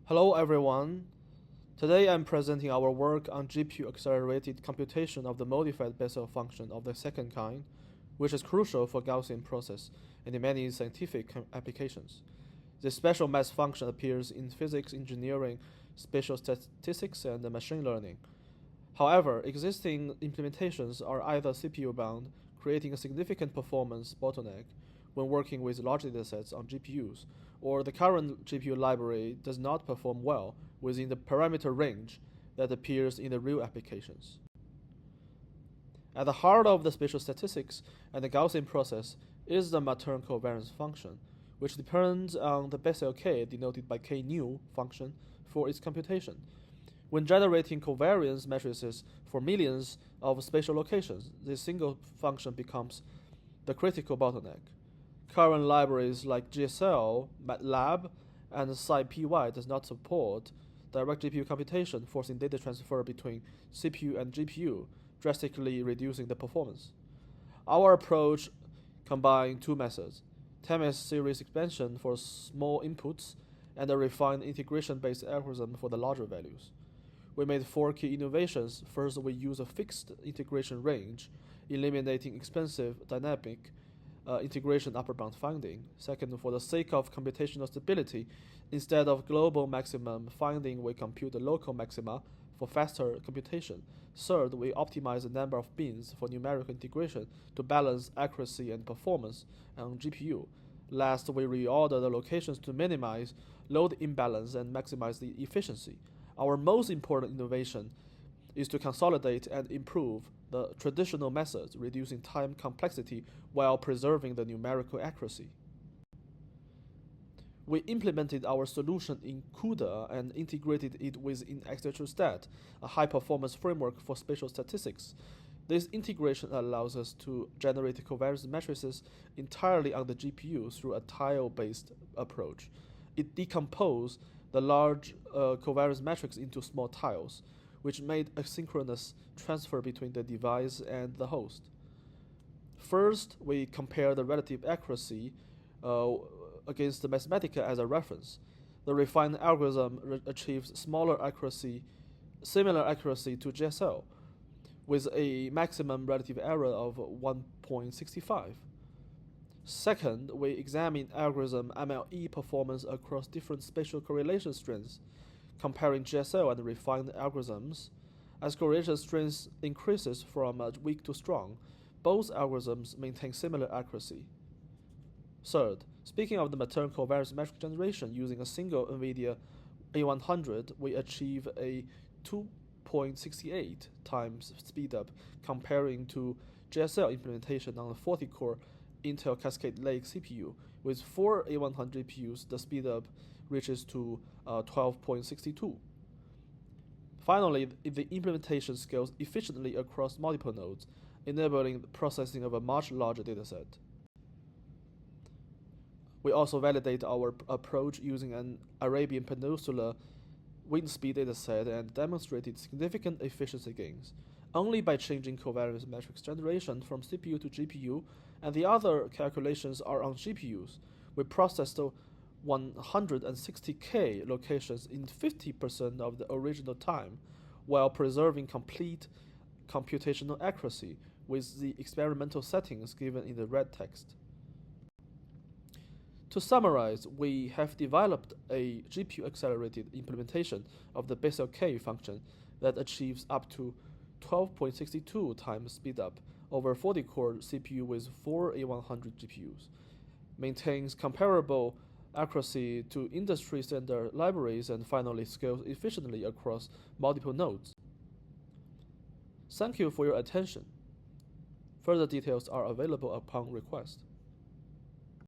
Hello everyone. Today I'm presenting our work on GPU accelerated computation of the modified Bessel function of the second kind, which is crucial for Gaussian process and in many scientific applications. This special math function appears in physics, engineering, spatial statistics, and machine learning. However, existing implementations are either CPU bound, creating a significant performance bottleneck when working with large datasets on GPUs, or the current GPU library does not perform well within the parameter range that appears in the real applications. At the heart of the spatial statistics and the Gaussian process is the Matern covariance function, which depends on the Bessel k denoted by k nu function for its computation. When generating covariance matrices for millions of spatial locations, this single function becomes the critical bottleneck. Current libraries like GSL, MATLAB, and SciPy does not support direct GPU computation, forcing data transfer between CPU and GPU, drastically reducing the performance. Our approach combines two methods: 10S series expansion for small inputs and a refined integration-based algorithm for the larger values. We made four key innovations. First, we use a fixed integration range, eliminating expensive dynamic integration upper bound finding. Second, for the sake of computational stability, instead of global maximum finding, we compute the local maxima for faster computation. Third, we optimize the number of bins for numerical integration to balance accuracy and performance on GPU. Last, we reorder the locations to minimize load imbalance and maximize the efficiency. Our most important innovation is to consolidate and improve the traditional methods, reducing time complexity while preserving the numerical accuracy. We implemented our solution in CUDA and integrated it within XHStat, a high-performance framework for spatial statistics. This integration allows us to generate covariance matrices entirely on the GPU through a tile-based approach. It decomposes the large covariance matrix into small tiles, which made asynchronous transfer between the device and the host. First, we compare the relative accuracy against the Mathematica as a reference. The refined algorithm achieves similar accuracy to GSL, with a maximum relative error of 1.65. Second, we examine algorithm MLE performance across different spatial correlation strengths, comparing GSL and refined algorithms. As correlation strength increases from weak to strong, both algorithms maintain similar accuracy. Third, speaking of the Matern covariance matrix generation using a single NVIDIA A100, we achieve a 2.68 times speedup comparing to GSL implementation on a 40-core Intel Cascade Lake CPU. With 4 A100 GPUs, the speedup reaches to 12.62. Finally, the implementation scales efficiently across multiple nodes, enabling the processing of a much larger dataset. We also validate our approach using an Arabian Peninsula wind speed dataset and demonstrated significant efficiency gains. Only by changing covariance matrix generation from CPU to GPU, and the other calculations are on GPUs, we processed 160K locations in 50% of the original time, while preserving complete computational accuracy with the experimental settings given in the red text. To summarize, we have developed a GPU-accelerated implementation of the Bessel k function that achieves up to 12.62 times speedup over 40-core CPU with 4 A100 GPUs, maintains comparable accuracy to industry standard libraries, and finally scales efficiently across multiple nodes. Thank you for your attention. Further details are available upon request.